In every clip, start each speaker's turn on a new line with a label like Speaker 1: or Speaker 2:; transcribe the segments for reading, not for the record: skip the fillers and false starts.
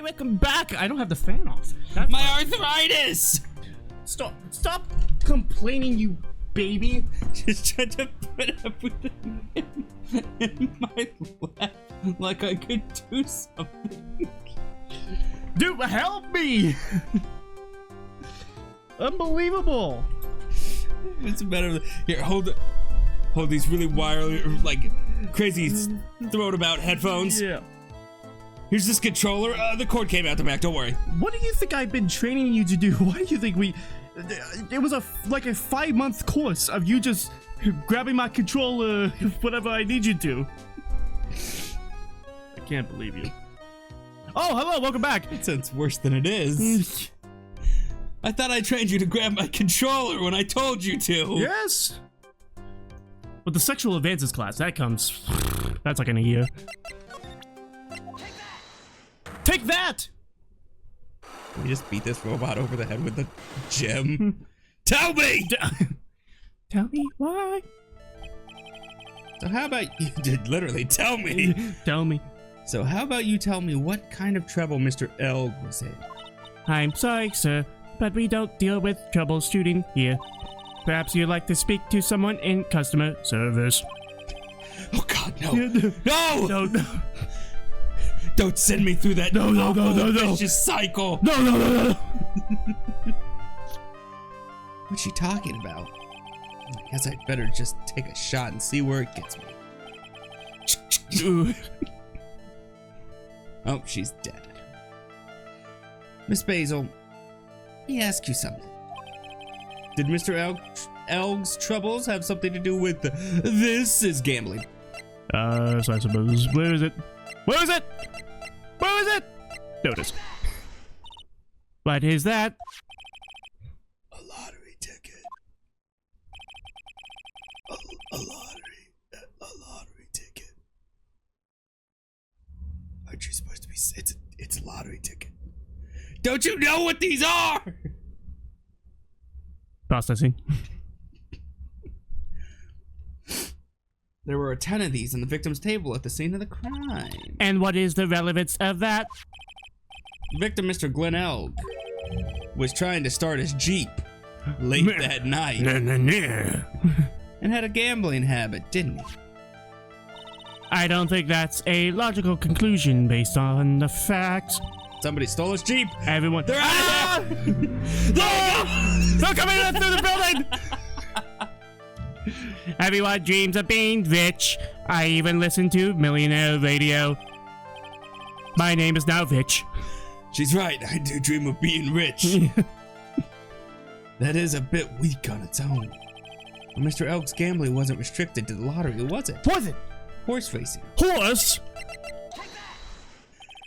Speaker 1: welcome back. I don't have the fan off.
Speaker 2: My arthritis!
Speaker 1: Stop complaining, you baby.
Speaker 2: Just trying to put everything in my lap like I could do something.
Speaker 1: Dude, help me! Unbelievable.
Speaker 2: What's better? Here, hold these really wireless, like crazy thrown about headphones.
Speaker 1: Yeah.
Speaker 2: Here's this controller. The cord came out the back. Don't worry.
Speaker 1: What do you think I've been training you to do? Why do you think it was like a 5-month course of you just grabbing my controller whatever I need you to. I can't believe you. Oh, hello, welcome back.
Speaker 2: It sounds worse than it is. I thought I trained you to grab my controller when I told you to.
Speaker 1: Yes. But the sexual advances class, that's like in a year. Take that!
Speaker 2: Can we just beat this robot over the head with the gem? Tell me!
Speaker 1: Tell me why?
Speaker 2: So how about you literally tell me?
Speaker 1: Tell me.
Speaker 2: So how about you tell me what kind of trouble Mr. Elg was in?
Speaker 1: I'm sorry, sir, but we don't deal with troubleshooting here. Perhaps you'd like to speak to someone in customer service.
Speaker 2: Oh God, no!
Speaker 1: No!
Speaker 2: No!
Speaker 1: No!
Speaker 2: Don't send me through that
Speaker 1: No!
Speaker 2: vicious cycle.
Speaker 1: No!
Speaker 2: What's she talking about? I guess I'd better just take a shot and see where it gets me. Oh, she's dead. Miss Basil, let me ask you something. Did Mr. Elg's troubles have something to do with this is gambling?
Speaker 1: So I suppose. Where is it? Where is it? Where is it? There it is. What is that?
Speaker 2: A lottery ticket. A lottery ticket. Aren't you supposed to be? It's a lottery ticket. Don't you know what these are?
Speaker 1: Processing.
Speaker 2: There were 10 of these on the victim's table at the scene of the crime.
Speaker 1: And what is the relevance of that?
Speaker 2: Victim, Mr. Glenn Elg, was trying to start his Jeep late that night and had a gambling habit, didn't he?
Speaker 1: I don't think that's a logical conclusion based on the facts.
Speaker 2: Somebody stole his Jeep.
Speaker 1: Everyone.
Speaker 2: They're out of there.
Speaker 1: They're coming in through the building. Everyone dreams of being rich. I even listen to Millionaire Radio. My name is now Rich.
Speaker 2: She's right. I do dream of being rich. That is a bit weak on its own. Well, Mr. Elk's gambling wasn't restricted to the lottery, was it?
Speaker 1: Was it?
Speaker 2: Horse racing.
Speaker 1: Horse?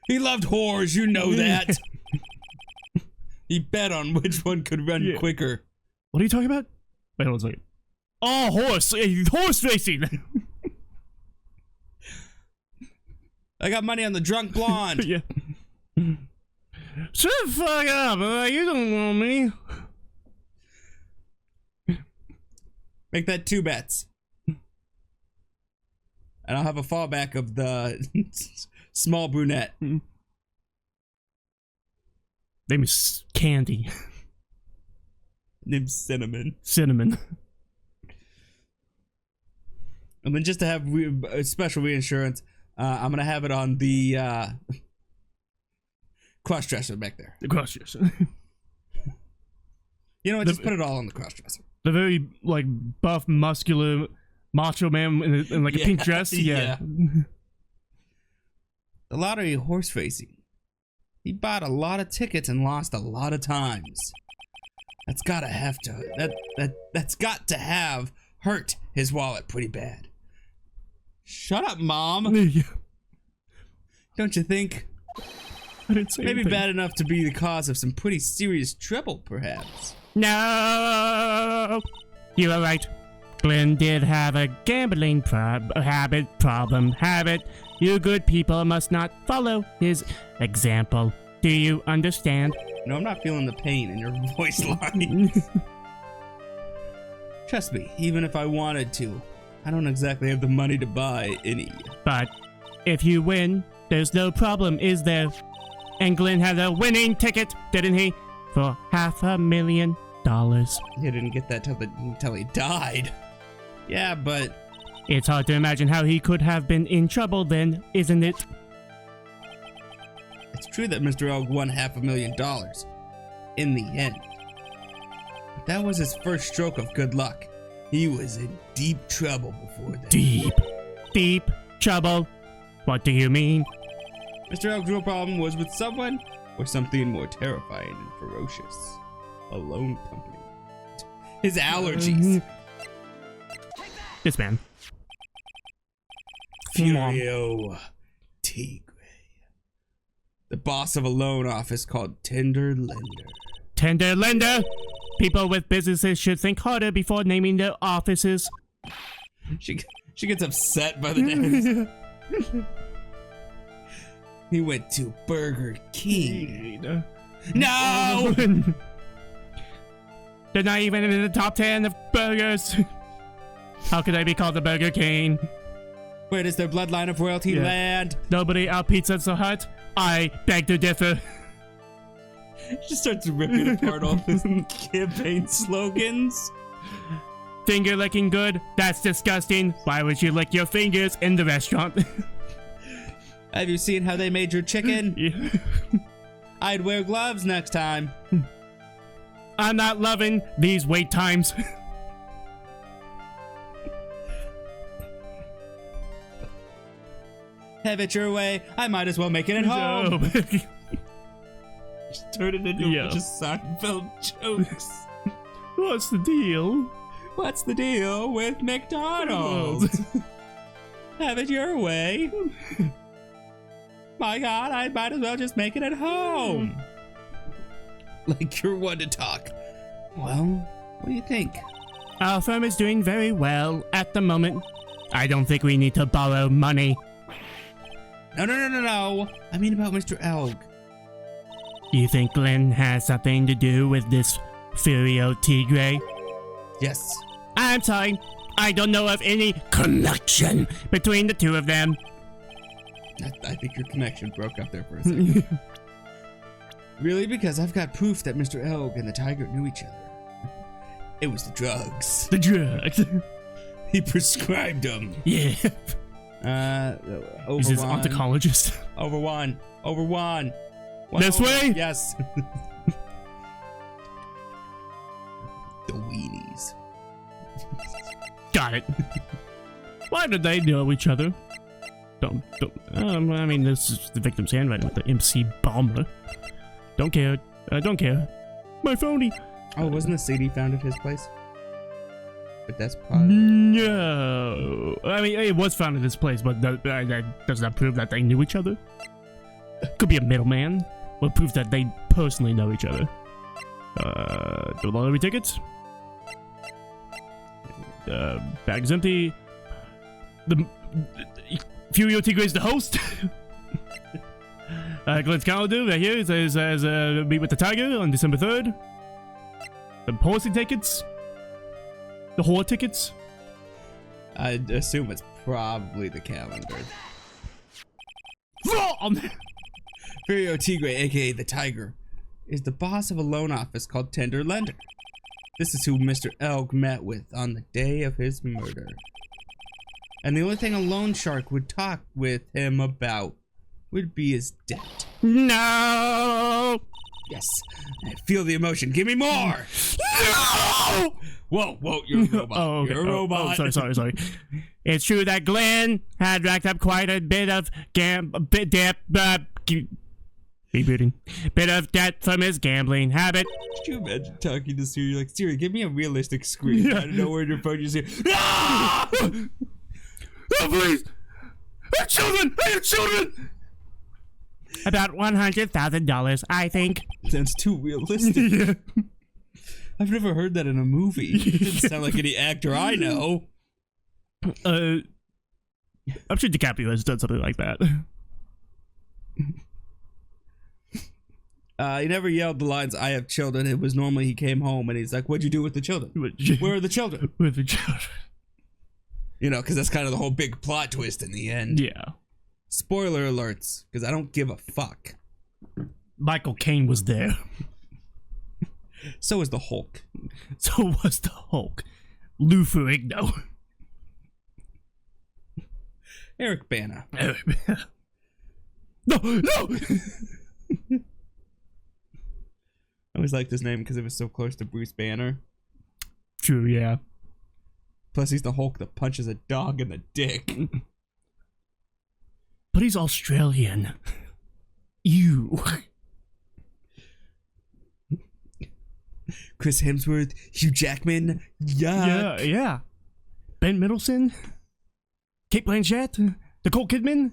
Speaker 2: He loved whores, you know that. He bet on which one could run quicker.
Speaker 1: What are you talking about? Wait, hold on a second. Oh, horse racing.
Speaker 2: I got money on the drunk blonde.
Speaker 1: Yeah. Shut the fuck up. You don't know me.
Speaker 2: Make that 2 bets. And I'll have a fallback of the small brunette.
Speaker 1: Name is Candy.
Speaker 2: Name's Cinnamon.
Speaker 1: Cinnamon.
Speaker 2: And then just to have special reinsurance, I'm going to have it on the cross-dresser back there.
Speaker 1: The cross-dresser.
Speaker 2: You know what? Just put it all on the cross-dresser.
Speaker 1: The very, like, buff, muscular, macho man in like, a pink dress? Yeah.
Speaker 2: The lottery horse racing. He bought a lot of tickets and lost a lot of times. That's got to have hurt his wallet pretty bad. Shut up, Mom. Don't you think?
Speaker 1: I didn't say
Speaker 2: Maybe
Speaker 1: anything.
Speaker 2: bad enough to be the cause of some pretty serious trouble, perhaps.
Speaker 1: No! You are right. Glenn did have a gambling problem. You good people must not follow his example. Do you understand?
Speaker 2: No, I'm not feeling the pain in your voice lines. Trust me, even if I wanted to, I don't exactly have the money to buy any.
Speaker 1: But if you win, there's no problem, is there? And Glenn had a winning ticket, didn't he? For $500,000.
Speaker 2: He didn't get that till he died. Yeah, but
Speaker 1: It's hard to imagine how he could have been in trouble then, isn't it?
Speaker 2: it's true that Mr. Elk won $500,000 in the end. But that was his first stroke of good luck. He was in deep trouble before that.
Speaker 1: Deep trouble? What do you mean?
Speaker 2: Mr. Elk's real problem was with someone or something more terrifying and ferocious. A loan company. His allergies.
Speaker 1: This man.
Speaker 2: Furio Tigre. The boss of a loan office called Tender Lender.
Speaker 1: Tender lender? People with businesses should think harder before naming their offices.
Speaker 2: She gets upset by the name. He went to Burger King. No!
Speaker 1: They're not even in the top 10 of burgers. How could I be called a Burger King?
Speaker 2: Where does their bloodline of royalty land?
Speaker 1: Nobody out Pizza's the Hut? I beg to differ.
Speaker 2: She starts ripping apart all his campaign slogans.
Speaker 1: Finger licking good? That's disgusting. Why would you lick your fingers in the restaurant?
Speaker 2: Have you seen how they made your chicken?
Speaker 1: Yeah.
Speaker 2: I'd wear gloves next time.
Speaker 1: I'm not loving these wait times.
Speaker 2: Have it your way. I might as well make it at home. Just turn it into a bunch of Seinfeld jokes.
Speaker 1: What's the deal?
Speaker 2: What's the deal with McDonald's? Have it your way. My God, I might as well just make it at home. Like you're one to talk. Well, what do you think?
Speaker 1: Our firm is doing very well at the moment. I don't think we need to borrow money.
Speaker 2: No. I mean about Mr. Elk.
Speaker 1: You think Glenn has something to do with this Furio Tigre?
Speaker 2: Yes.
Speaker 1: I'm sorry. I don't know of any connection between the two of them.
Speaker 2: I think your connection broke up there for a second. Really? Because I've got proof that Mr. Elk and the tiger knew each other. It was the drugs.
Speaker 1: The drugs.
Speaker 2: He prescribed them.
Speaker 1: Yeah.
Speaker 2: Over
Speaker 1: Is this
Speaker 2: one.
Speaker 1: oncologist?
Speaker 2: Over one.
Speaker 1: This way?
Speaker 2: Yes. The weenies.
Speaker 1: Got it. Why did they know each other? I mean, this is the victim's handwriting with the MC Bomber. Don't care. Don't care. My phony.
Speaker 2: Oh, wasn't the CD found at his place? But that's probably...
Speaker 1: No. I mean, it was found at this place, but that does not prove that they knew each other. Could be a middleman. Or prove that they personally know each other. The lottery tickets. Bag is empty. The Furio Tigre is the host. Glenn's calendar right here says meet with the tiger on December 3rd. The horsey tickets. The whore tickets.
Speaker 2: I'd assume it's probably the calendar. Furio Tigre, aka the Tiger, is the boss of a loan office called Tender Lender. This is who Mr. Elk met with on the day of his murder. And the only thing a loan shark would talk with him about would be his debt.
Speaker 1: No!
Speaker 2: Yes, I feel the emotion. Give me more!
Speaker 1: No!
Speaker 2: Whoa, you're a robot.
Speaker 1: Oh, okay.
Speaker 2: You're a robot.
Speaker 1: Sorry. It's true that Glenn had racked up quite a bit of debt from his gambling habit.
Speaker 2: Could you imagine talking to Siri like, Siri, give me a realistic screen. I don't know where your phone is here. No!
Speaker 1: Oh, please! I have children! About $100,000, I think.
Speaker 2: Sounds too realistic.
Speaker 1: Yeah.
Speaker 2: I've never heard that in a movie. It didn't sound like any actor I know.
Speaker 1: I'm sure DiCaprio has done something like that.
Speaker 2: He never yelled the lines, I have children. It was normally he came home and he's like, what'd you do with the children? Where are the children?
Speaker 1: With the children.
Speaker 2: You know, because that's kind of the whole big plot twist in the end.
Speaker 1: Yeah.
Speaker 2: Spoiler alerts, because I don't give a fuck.
Speaker 1: Michael Caine was there.
Speaker 2: So is the Hulk.
Speaker 1: So was the Hulk. Lou Ferrigno.
Speaker 2: Eric Bana.
Speaker 1: No, no!
Speaker 2: I always liked his name because it was so close to Bruce Banner.
Speaker 1: True, yeah.
Speaker 2: Plus, he's the Hulk that punches a dog in the dick.
Speaker 1: But he's Australian. You.
Speaker 2: Chris Hemsworth, Hugh Jackman, yuck.
Speaker 1: Yeah. Ben Middleton, Kate Blanchett, Nicole Kidman,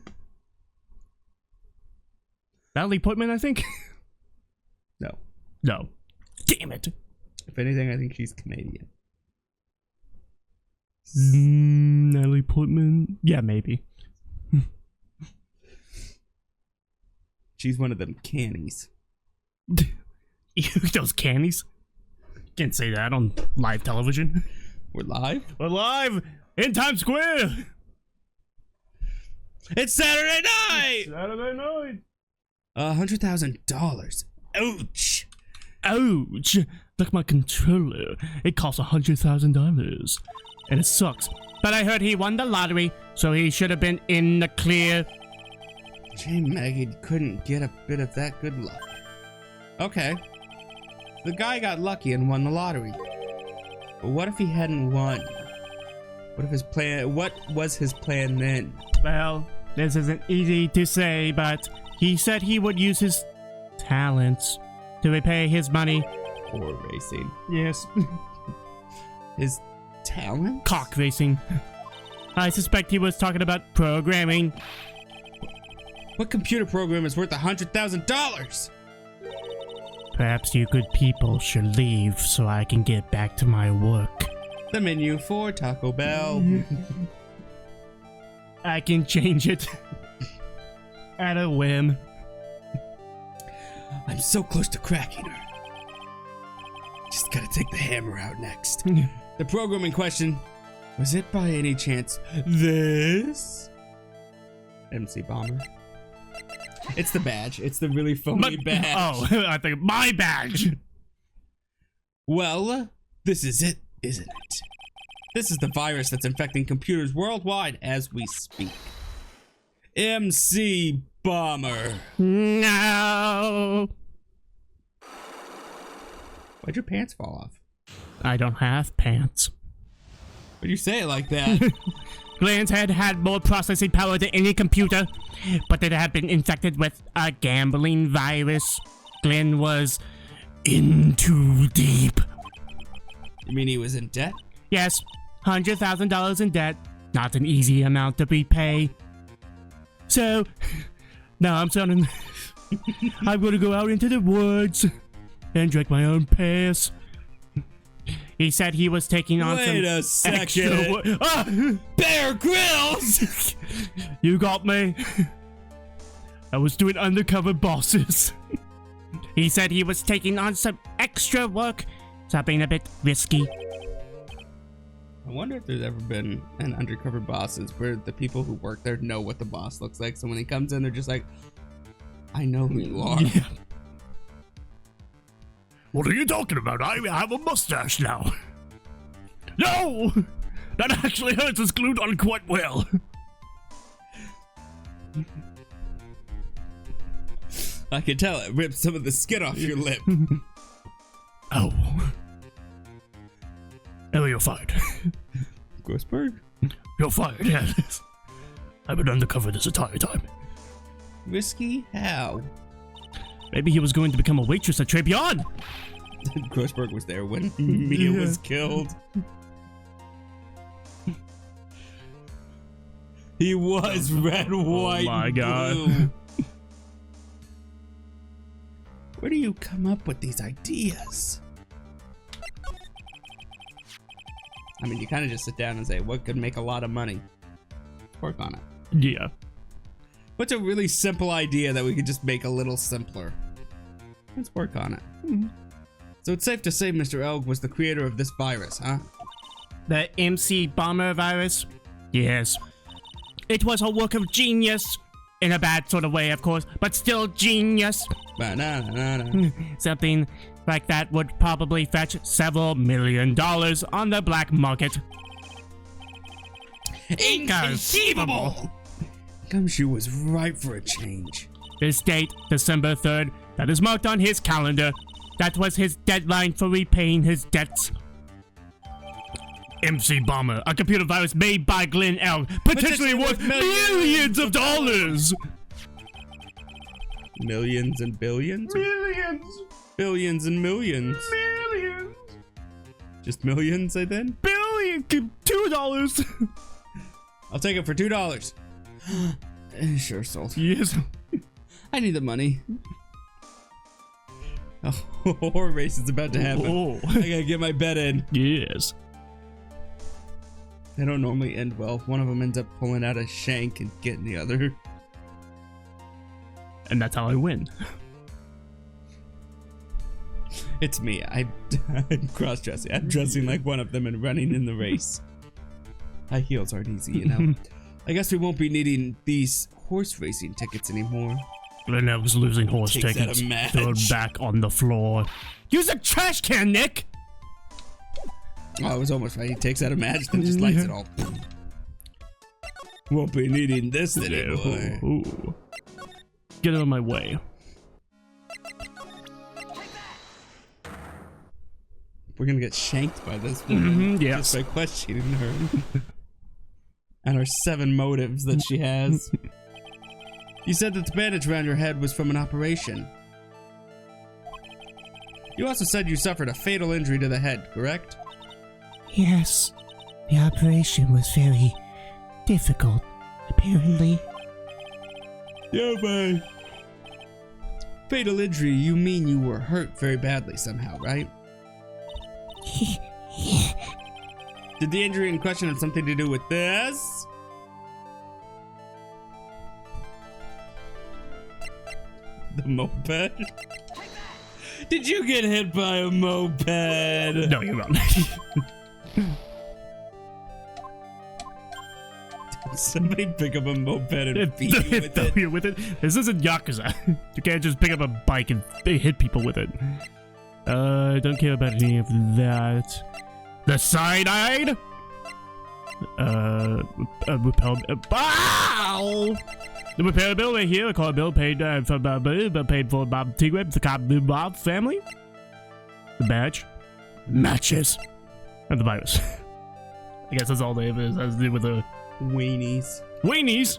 Speaker 1: Natalie Portman, I think.
Speaker 2: No.
Speaker 1: No. Damn it.
Speaker 2: If anything, I think she's Canadian.
Speaker 1: Natalie Portman? Yeah, maybe.
Speaker 2: She's one of them cannies.
Speaker 1: Those cannies? Can't say that on live television.
Speaker 2: We're live?
Speaker 1: We're live in Times Square.
Speaker 2: It's Saturday night!
Speaker 1: Saturday night.
Speaker 2: $100,000. Ouch!
Speaker 1: Ouch! Like my controller. It costs $100,000. And it sucks. But I heard he won the lottery, so he should have been in the clear.
Speaker 2: Jay Maggie couldn't get a bit of that good luck. Okay. The guy got lucky and won the lottery. But what if he hadn't won? What was his plan then?
Speaker 1: Well, this isn't easy to say, but he said he would use his talents to repay his money.
Speaker 2: Or racing.
Speaker 1: Yes.
Speaker 2: His talent?
Speaker 1: Cock racing. I suspect he was talking about programming.
Speaker 2: What computer program is worth $100,000?
Speaker 1: Perhaps you good people should leave so I can get back to my work.
Speaker 2: The menu for Taco Bell.
Speaker 1: I can change it. At a whim.
Speaker 2: I'm so close to cracking her. Just gotta take the hammer out next. The program in question, was it by any chance this? MC Bomber. It's the badge. It's the really phony badge.
Speaker 1: Oh, I think my badge.
Speaker 2: Well, this is it, isn't it? This is the virus that's infecting computers worldwide as we speak. MC Bomber.
Speaker 1: No.
Speaker 2: Why'd your pants fall off?
Speaker 1: I don't have pants.
Speaker 2: Why'd you say it like that?
Speaker 1: Glenn's head had more processing power than any computer, but it had been infected with a gambling virus. Glenn was in too deep.
Speaker 2: You mean he was in debt?
Speaker 1: Yes, $100,000 in debt. Not an easy amount to repay. So, now I'm sounding... I'm gonna go out into the woods and drink my own piss. He said he was taking on
Speaker 2: Wait a second. Bear Grylls!
Speaker 1: You got me. I was doing undercover bosses. He said he was taking on some extra work, something a bit risky.
Speaker 2: I wonder if there's ever been an undercover bosses where the people who work there know what the boss looks like, so when he comes in, they're just like, I know who you are.
Speaker 1: Yeah. What are you talking about? I have a mustache now. No! That actually hurts. It's glued on quite well.
Speaker 2: I can tell it ripped some of the skin off your lip.
Speaker 1: Oh. Oh, you're fired.
Speaker 2: Grossberg?
Speaker 1: You're fired, yes. I've been undercover this entire time.
Speaker 2: Risky? How?
Speaker 1: Maybe he was going to become a waitress at Tribulations.
Speaker 2: Grossberg was there when Mia was killed. He was red, white,
Speaker 1: my God.
Speaker 2: blue. Where do you come up with these ideas? I mean, you kind of just sit down and say, what could make a lot of money? Let's work on it.
Speaker 1: Yeah.
Speaker 2: What's a really simple idea that we could just make a little simpler? Let's work on it. Mm-hmm. So it's safe to say Mr. Elg was the creator of this virus, huh?
Speaker 1: The MC Bomber virus? Yes. It was a work of genius. In a bad sort of way, of course, but still genius.
Speaker 2: Ba-na-na-na.
Speaker 1: Something like that would probably fetch several $1 million on the black market.
Speaker 2: Inconceivable! Gumshoe was ripe for a change.
Speaker 1: This date, December 3rd, that is marked on his calendar. That was his deadline for repaying his debts. MC Bomber, a computer virus made by Glenn Elg, potentially worth millions of dollars.
Speaker 2: Millions and billions?
Speaker 1: Millions.
Speaker 2: Billions and millions.
Speaker 1: Millions.
Speaker 2: Just millions, I think?
Speaker 1: Billion. $2.
Speaker 2: I'll take it for $2. Sure, sold.
Speaker 1: Yes.
Speaker 2: I need the money. A horror race is about to happen.
Speaker 1: Oh.
Speaker 2: I gotta get my bet in.
Speaker 1: Yes.
Speaker 2: They don't normally end well. One of them ends up pulling out a shank and getting the other.
Speaker 1: And that's how I win.
Speaker 2: It's me. I'm cross-dressing. I'm dressing like one of them and running in the race. High heels aren't easy, you know. I guess we won't be needing these horse racing tickets anymore.
Speaker 1: Glenn Elg's losing horse
Speaker 2: Takes out
Speaker 1: tickets.
Speaker 2: a match.
Speaker 1: Throw it back on the floor. Use a trash can, Nick!
Speaker 2: Oh, I was almost right. He takes out a match, then just lights it all. Won't be needing this anymore.
Speaker 1: Ooh. Get out of my way.
Speaker 2: We're gonna get shanked by this woman.
Speaker 1: Yes.
Speaker 2: Just by questioning her. And her 7 motives that she has. You said that the bandage around your head was from an operation. You also said you suffered a fatal injury to the head, correct?
Speaker 3: Yes, the operation was very difficult, apparently.
Speaker 2: Yeah, by fatal injury, you mean you were hurt very badly somehow, right? Did the injury in question have something to do with this? The moped? Did you get hit by a moped?
Speaker 1: No, you're wrong.
Speaker 2: Somebody pick up a moped and beat you with
Speaker 1: Throw
Speaker 2: it.
Speaker 1: you with it. This isn't Yakuza. You can't just pick up a bike and hit people with it. Don't care about any of that. The side-eyed? Repel. Ow! The repair bill right here. A car bill paid for Bob Tigre, the cop Bob family. The badge. Matches. And the virus. I guess that's all they have has to do with the
Speaker 2: Weenies.
Speaker 1: weenies.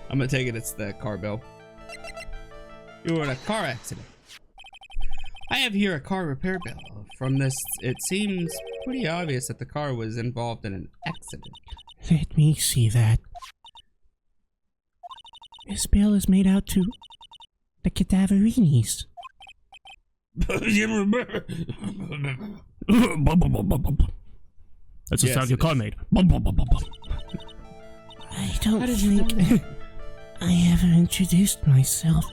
Speaker 2: I'm gonna take it it's the car bill. You were in a car accident. I have here a car repair bill. From this, it seems pretty obvious that the car was involved in an accident.
Speaker 3: Let me see that. This bill is made out to the cadaverinis.
Speaker 1: That's the
Speaker 2: Yes,
Speaker 1: sound your
Speaker 2: it
Speaker 1: car
Speaker 2: is.
Speaker 1: made.
Speaker 3: I don't
Speaker 2: How did you know
Speaker 3: think I ever introduced myself.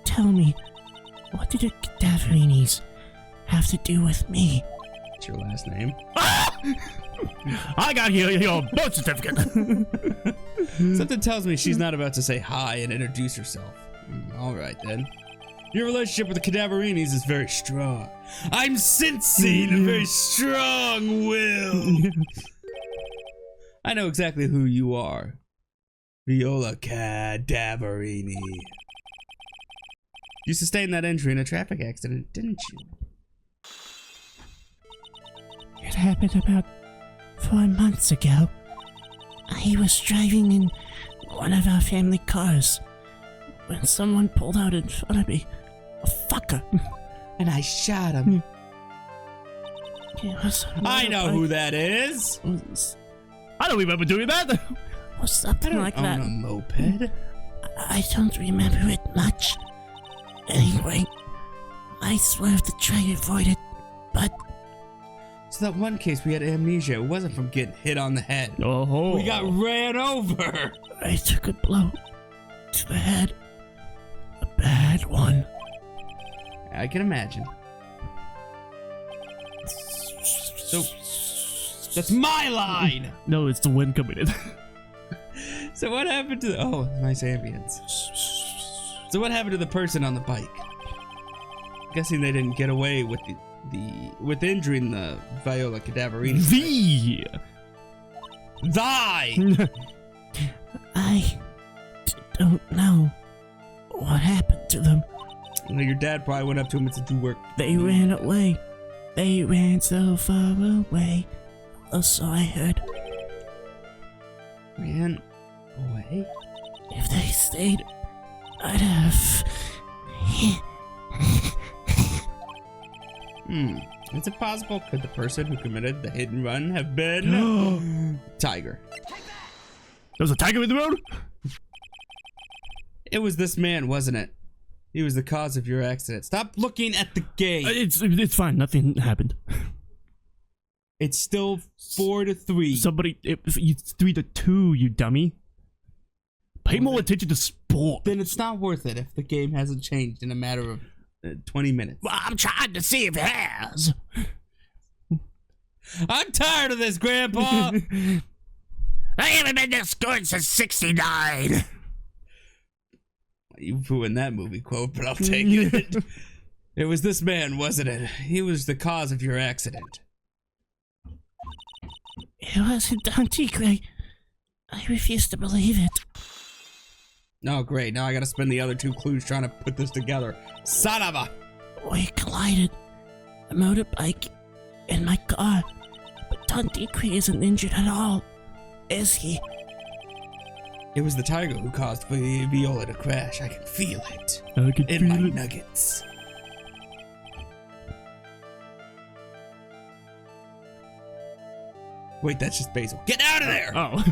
Speaker 3: Tell me, what do the cadaverinis have to do with me?
Speaker 2: What's your last name?
Speaker 1: I got here your birth certificate.
Speaker 2: Something tells me she's not about to say hi and introduce herself. All right then. Your relationship with the cadaverinis is very strong. I'm sensing a very strong will. I know exactly who you are. Viola Cadaverini. You sustained that injury in a traffic accident, didn't you?
Speaker 3: It happened about 4 months ago. I was driving in one of our family cars when someone pulled out in front of me. A fucker.
Speaker 2: And I shot him.
Speaker 3: It was a
Speaker 2: I know
Speaker 3: motorbike.
Speaker 2: who that is.
Speaker 1: I don't remember doing that.
Speaker 3: Or something like
Speaker 2: Own
Speaker 3: that.
Speaker 2: a moped.
Speaker 3: I don't remember it much. Anyway, I swerved to try to avoid it, but
Speaker 2: So that one case we had amnesia. It wasn't from getting hit on the head.
Speaker 1: Oh,
Speaker 2: We got ran over.
Speaker 3: I took a blow to the head. A bad one.
Speaker 2: I can imagine. So that's my line.
Speaker 1: No, it's the wind coming in.
Speaker 2: So what happened to? Oh, nice ambience. So what happened to the person on the bike? Guessing they didn't get away with with injuring the Viola Cadaverini. Thy!
Speaker 3: I don't know what happened to them.
Speaker 2: Well, your dad probably went up to him and said, "You work."
Speaker 3: They ran away. They ran so far away. Oh, so I heard.
Speaker 2: Ran away?
Speaker 3: If they stayed, I'd have.
Speaker 2: Is it possible? Could the person who committed the hit and run have been Tiger?
Speaker 1: There was a tiger in the road?
Speaker 2: It was this man, wasn't it? He was the cause of your accident. Stop looking at the game.
Speaker 1: It's fine. Nothing happened.
Speaker 2: It's still 4-3.
Speaker 1: It's 3-2, you dummy. Pay more attention to sport.
Speaker 2: Then it's not worth it if the game hasn't changed in a matter of 20 minutes.
Speaker 3: Well, I'm trying to see if it has.
Speaker 2: I'm tired of this, Grandpa.
Speaker 3: I haven't been this good since '69.
Speaker 2: You ruined that movie quote, but I'll take it. It was this man, wasn't it? He was the cause of your accident.
Speaker 3: It wasn't Don Tigre. I refuse to believe it.
Speaker 2: Oh, great. Now I gotta spend the other 2 clues trying to put this together. Son of a...
Speaker 3: We collided. A motorbike and my car. But Don Tigre isn't injured at all, is he?
Speaker 2: It was the tiger who caused Viola to crash. I can feel it.
Speaker 1: I can
Speaker 2: in my
Speaker 1: feel it.
Speaker 2: nuggets. Wait, that's just Basil. Get out of there!
Speaker 1: Oh.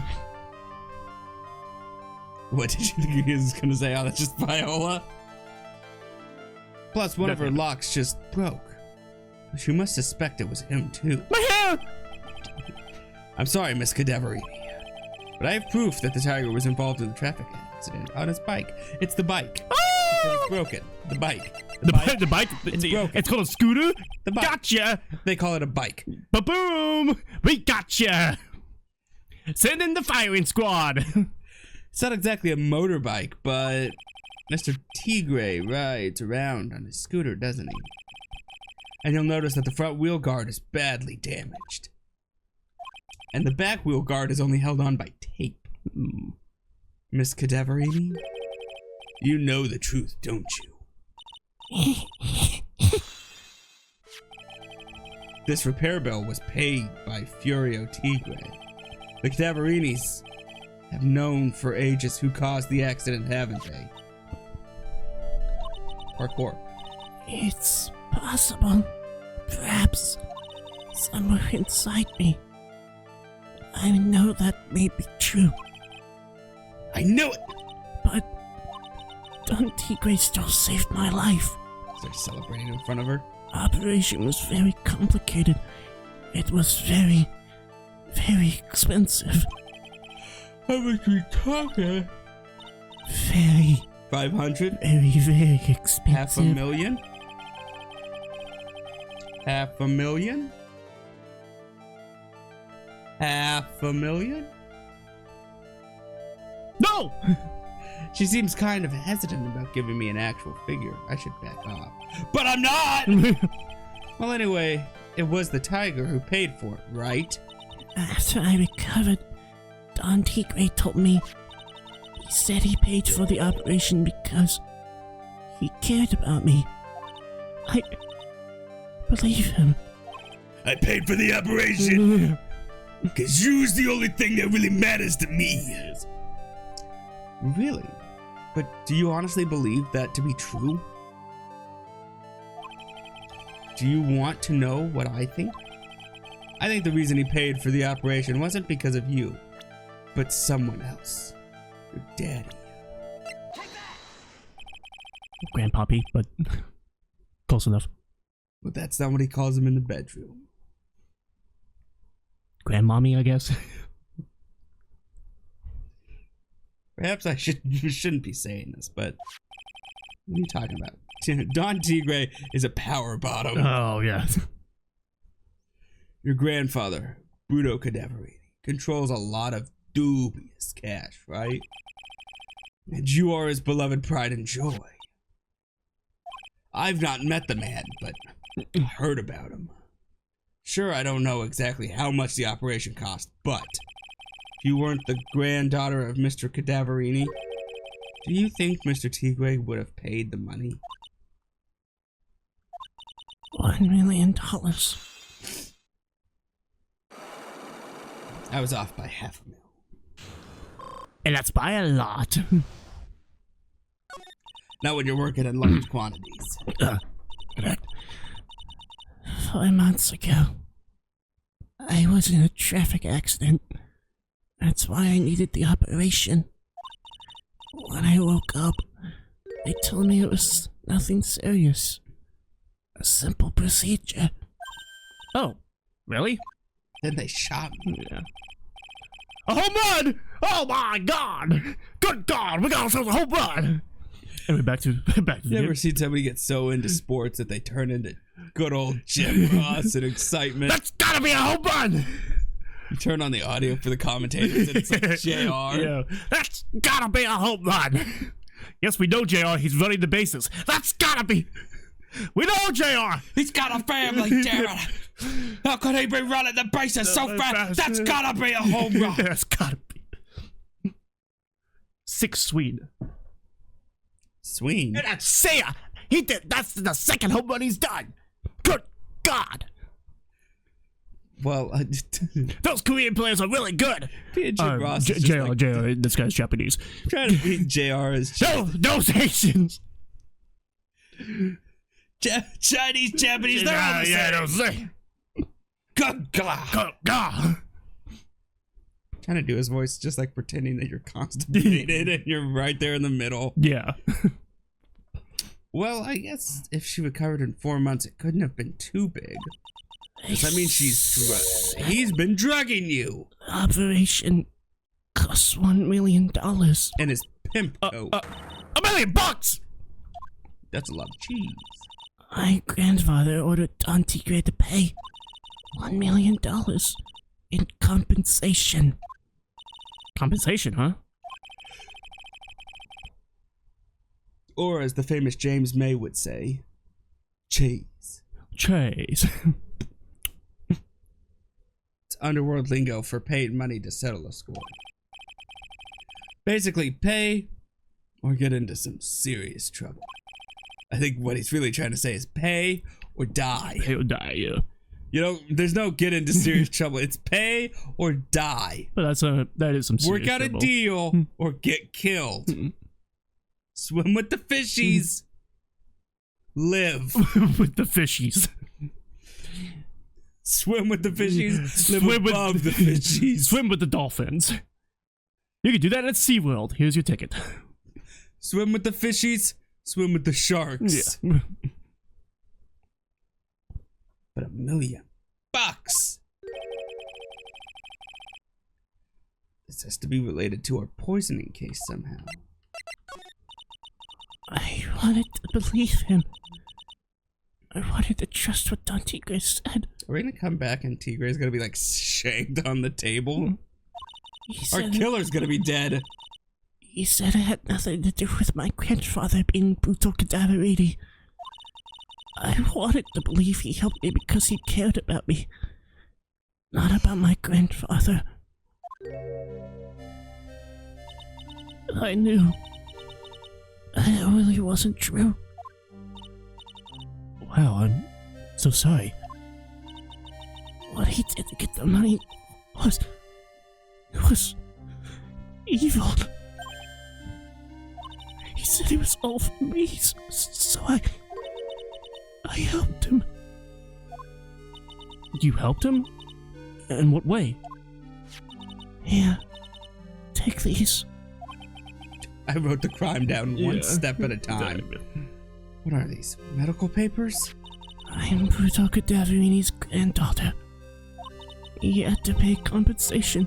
Speaker 2: What did you think he was gonna say? Oh, that's just Viola? Plus, one of her locks just broke. She must suspect it was him, too.
Speaker 1: My hair!
Speaker 2: I'm sorry, Miss Cadaverini, but I have proof that the tiger was involved in the traffic accident on his bike. It's the bike. It's broken. The bike.
Speaker 1: The bike?
Speaker 2: It's broken.
Speaker 1: It's called a scooter?
Speaker 2: The bike.
Speaker 1: Gotcha!
Speaker 2: They call it a bike.
Speaker 1: Ba-boom! We gotcha! Send in the firing squad!
Speaker 2: It's not exactly a motorbike, but Mr. Tigre rides around on his scooter, doesn't he? And you'll notice that the front wheel guard is badly damaged. And the back wheel guard is only held on by tape. Miss Cadaverini, you know the truth, don't you? This repair bill was paid by Furio Tigre. The Cadaverinis have known for ages who caused the accident, haven't they? Parkour.
Speaker 3: It's possible. Perhaps somewhere inside me. I know that may be true.
Speaker 2: I knew it!
Speaker 3: But Don Tigre still saved my life.
Speaker 2: They're celebrating in front of her.
Speaker 3: Operation was very complicated. It was very, very expensive.
Speaker 2: How much we talking?
Speaker 3: Very,
Speaker 2: 500?
Speaker 3: very, very expensive.
Speaker 2: $500,000? $500,000? $500,000?
Speaker 1: No!
Speaker 2: She seems kind of hesitant about giving me an actual figure. I should back off. But I'm not! Well, anyway, it was the tiger who paid for it, right?
Speaker 3: After I recovered, Don Tigre told me he said he paid for the operation because he cared about me. I believe him.
Speaker 2: I paid for the operation because you's the only thing that really matters to me. Really? But do you honestly believe that to be true? Do you want to know what I think? I think the reason he paid for the operation wasn't because of you, but someone else. Your daddy.
Speaker 1: Grandpappy, but close enough.
Speaker 2: But that's not what he calls him in the bedroom.
Speaker 1: Grandmommy, I guess.
Speaker 2: Perhaps I shouldn't be saying this, but what are you talking about? Don Tigre is a power bottom.
Speaker 1: Oh, yeah.
Speaker 2: Your grandfather, Bruto Cadaverini, controls a lot of dubious cash, right? And you are his beloved pride and joy. I've not met the man, but heard about him. Sure, I don't know exactly how much the operation cost, but if you weren't the granddaughter of Mr. Cadaverini, do you think Mr. Tigre would have paid the money?
Speaker 3: $1 million.
Speaker 2: I was off by $500,000.
Speaker 3: And that's by a lot.
Speaker 2: Not when you're working in large quantities.
Speaker 3: 4 months ago, I was in a traffic accident. That's why I needed the operation. When I woke up, they told me it was nothing serious. A simple procedure.
Speaker 1: Oh, really?
Speaker 2: Then they shot me.
Speaker 1: Yeah. A home run! Oh my God! Good God, we got ourselves a home run! Anyway, back to the
Speaker 2: You ever
Speaker 1: game.
Speaker 2: seen somebody get so into sports that they turn into good old Jim Ross and excitement?
Speaker 1: That's gotta be a home run!
Speaker 2: You turn on the audio for the commentators and it's like JR.
Speaker 1: Yeah, that's gotta be a home run. Yes, we know JR. He's running the bases. That's gotta be. We know JR.
Speaker 2: He's got a family, Jared. How could he be running the bases so fast? That's gotta be a home run.
Speaker 1: That's gotta be. 6 Swede.
Speaker 2: Swing.
Speaker 1: And that's Saya. He did. That's the second home run he's done. Good God.
Speaker 2: Well,
Speaker 1: Those Korean players are really good.
Speaker 2: Jim Ross is just
Speaker 1: JR,
Speaker 2: like,
Speaker 1: JR, this guy's Japanese.
Speaker 2: trying to beat JR as
Speaker 1: No, those Asians.
Speaker 2: Chinese, Japanese, they're all the same.
Speaker 1: Yeah, those things.
Speaker 2: Good God.
Speaker 1: Good God.
Speaker 2: Trying to do his voice just like pretending that you're constipated and you're right there in the middle.
Speaker 1: Yeah.
Speaker 2: Well, I guess if she recovered in 4 months, it couldn't have been too big. Does that mean he's been drugging you?
Speaker 3: Operation cost $1 million.
Speaker 2: And his pimp coat.
Speaker 1: $1 million bucks.
Speaker 2: That's a lot of cheese.
Speaker 3: My grandfather ordered Don Tigre to pay $1 million in compensation.
Speaker 1: Compensation, huh?
Speaker 2: Or as the famous James May would say, cheese.
Speaker 1: Chase.
Speaker 2: It's underworld lingo for paid money to settle a score. Basically, pay or get into some serious trouble. I think what he's really trying to say is pay or die.
Speaker 1: He'll die, yeah.
Speaker 2: You know, there's no get into serious trouble. It's pay or die.
Speaker 1: But that is some serious
Speaker 2: Work out
Speaker 1: trouble.
Speaker 2: a deal or get killed. Swim with the fishies. Live.
Speaker 1: With the fishies.
Speaker 2: Swim with the fishies. Live
Speaker 1: Swim with
Speaker 2: above the fishies.
Speaker 1: Swim with the dolphins. You can do that at SeaWorld. Here's your ticket.
Speaker 2: Swim with the fishies. Swim with the sharks.
Speaker 1: Yeah.
Speaker 2: But $1 million. This has to be related to our poisoning case somehow.
Speaker 3: I wanted to believe him. I wanted to trust what Don Tigre said.
Speaker 2: Are we gonna come back and Tigre's gonna be like shanked on the table?
Speaker 3: He
Speaker 2: Our
Speaker 3: said,
Speaker 2: killer's gonna be dead.
Speaker 3: he said it had nothing to do with my grandfather being Bruto Cadaverini. I wanted to believe he helped me because he cared about me, not about my grandfather. I knew it really wasn't true.
Speaker 1: Wow, I'm so sorry.
Speaker 3: What he did to get the money was evil. He said it was all for me, so I helped him.
Speaker 1: You helped him? In what way?
Speaker 3: Here, take these.
Speaker 2: I wrote the crime down one
Speaker 1: Yeah.
Speaker 2: step at a time. What are these? Medical papers?
Speaker 3: I'm Bruto Cadaverini's granddaughter. He had to pay compensation.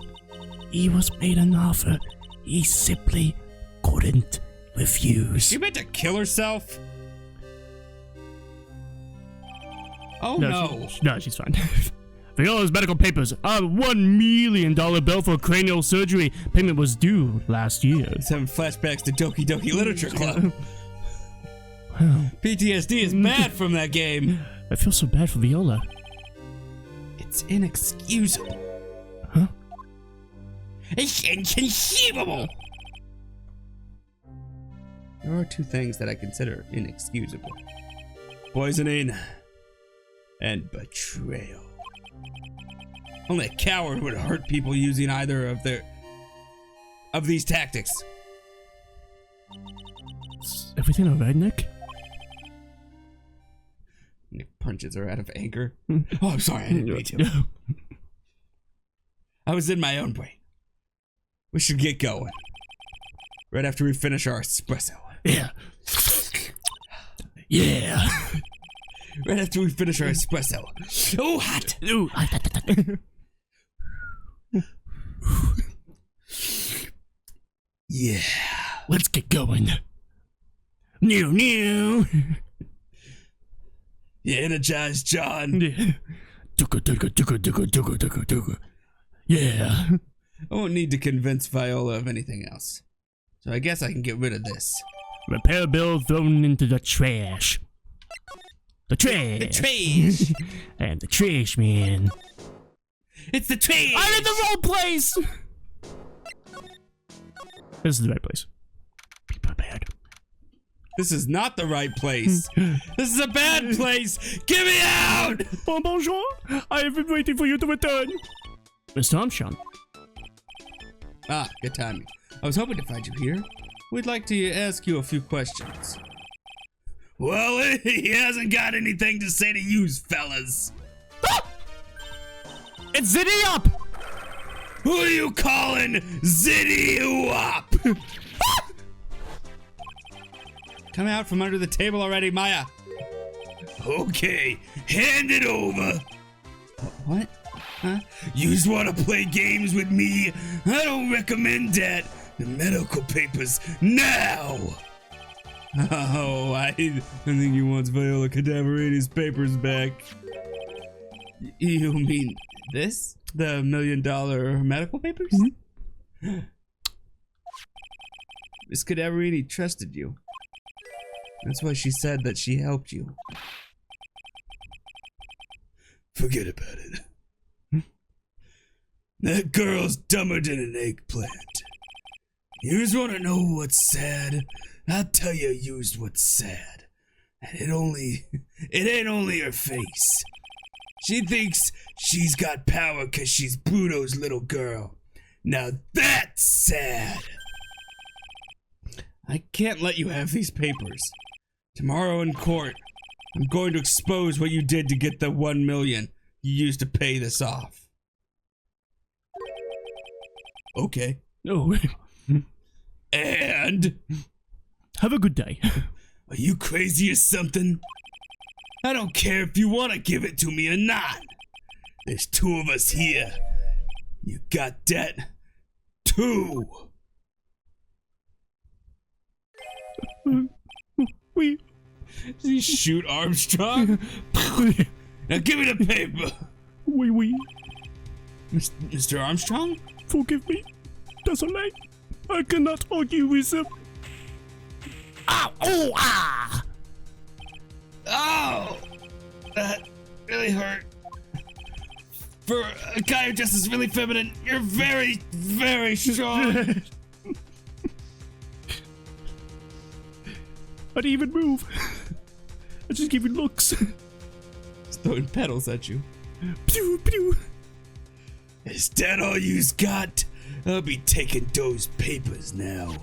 Speaker 3: He was made an offer he simply couldn't refuse.
Speaker 2: She meant to kill herself? Oh no.
Speaker 1: No, she's fine. Viola's medical papers. A $1 million bill for cranial surgery. Payment was due last year.
Speaker 2: He's having flashbacks to Doki Doki Literature Club.
Speaker 1: Wow.
Speaker 2: PTSD is bad from that game.
Speaker 1: I feel so bad for Viola.
Speaker 2: It's inexcusable.
Speaker 1: Huh?
Speaker 2: It's inconceivable. There are two things that I consider inexcusable: poisoning and betrayal. Only a coward would hurt people using either of these tactics.
Speaker 1: Is everything alright, Nick?
Speaker 2: Nick punches her out of anger. Oh, I'm sorry, I didn't mean to. I was in my own brain. We should get going. Right after we finish our espresso.
Speaker 1: Yeah. Yeah.
Speaker 2: Right after we finish our espresso. Oh, hot!
Speaker 1: Ooh.
Speaker 2: Yeah.
Speaker 1: Let's get going. New.
Speaker 2: You energized, John?
Speaker 1: Yeah. Yeah.
Speaker 2: I won't need to convince Viola of anything else. So I guess I can get rid of this.
Speaker 1: Repair bill thrown into the trash. The trash.
Speaker 2: The trash!
Speaker 1: And the trash man.
Speaker 2: It's the trash!
Speaker 1: I'm in the wrong place! This is the right place. Be prepared.
Speaker 2: This is not the right place. This is a bad place! Get me out!
Speaker 1: Bonjour. I have been waiting for you to return. Mr. Armstrong.
Speaker 2: Ah, good timing. I was hoping to find you here. We'd like to ask you a few questions. Well, he hasn't got anything to say to you, fellas.
Speaker 1: It's Ziddy up!
Speaker 2: Who are you calling Ziddy you up? Come out from under the table already, Maya. Okay, hand it over. What? Huh? You just want to play games with me? I don't recommend that. The medical papers now. Oh, I think he wants Viola Cadaverini's papers back. You mean this? The $1 million medical papers? Mm-hmm. Miss Cadaverini trusted you. That's why she said that she helped you. Forget about it. That girl's dumber than an eggplant. You just want to know what's sad? I'll tell you used what's sad. And it ain't only her face. She thinks she's got power cause she's Bruno's little girl. Now that's sad. I can't let you have these papers. Tomorrow in court, I'm going to expose what you did to get the $1 million you used to pay this off. Okay.
Speaker 1: Oh.
Speaker 2: And?
Speaker 1: Have a good day.
Speaker 2: Are you crazy or something? I don't care if you want to give it to me or not. There's two of us here. You got that? Two.
Speaker 1: We.
Speaker 2: Did he shoot Armstrong? Now give me the paper.
Speaker 1: We.
Speaker 2: Mr. Armstrong?
Speaker 1: Forgive me. Désolé. I cannot argue with him. Ow! Oh! Ah!
Speaker 2: Oh! That really hurt. For a guy who just is really feminine, you're very, very strong.
Speaker 1: I didn't even move. I just gave you looks.
Speaker 2: He's throwing petals at you.
Speaker 1: Pew, pew.
Speaker 2: Is that all you's got? I'll be taking those papers now.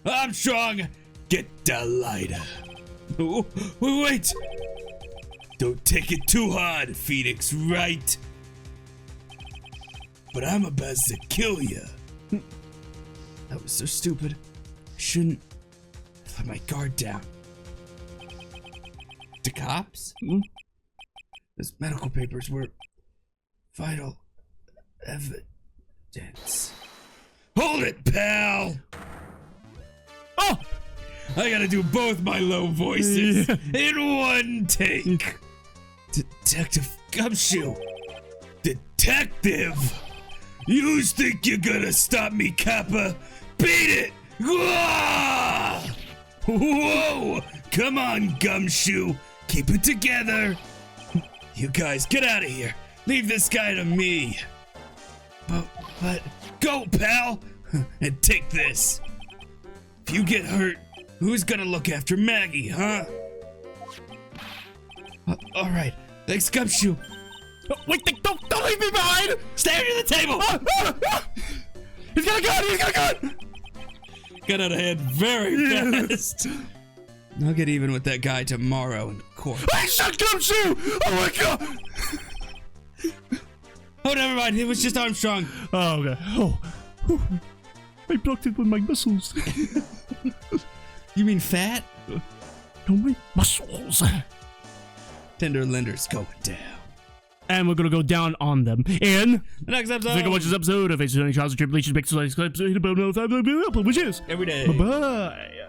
Speaker 2: Armstrong, get the lighter. Oh, wait! Don't take it too hard, Phoenix, right? But I'm about to kill you. That was so stupid. I shouldn't let my guard down. The cops? Those medical papers were vital evidence. Hold it, pal!
Speaker 1: Oh!
Speaker 2: I gotta do both my low voices in one take. Detective Gumshoe, Detective! You think you're gonna stop me, Kappa? Beat it! Whoa! Whoa! Come on, Gumshoe! Keep it together! You guys, get out of here! Leave this guy to me! But, go, pal! And take this! If you get hurt, who's gonna look after Maggie, huh? Alright, thanks, Gumshoe!
Speaker 1: Wait, don't leave me behind!
Speaker 2: Stay under the table!
Speaker 1: He's got a gun! He's got a gun!
Speaker 2: Got out of hand very fast. I'll get even with that guy tomorrow in court.
Speaker 1: I shot Gumshoe! Oh my god!
Speaker 2: Oh, never mind. It was just Armstrong.
Speaker 1: Oh, okay. Oh. Whew. I blocked it with my muscles.
Speaker 2: You mean fat?
Speaker 1: No, my muscles.
Speaker 2: Tender Lender's going down.
Speaker 1: And we're gonna go down on them in
Speaker 2: The next episode.
Speaker 1: Thank you for watching this episode of Trials and Tribulations. Make sure to subscribe to hit the bell notification, which is
Speaker 2: every day.
Speaker 1: bye-bye.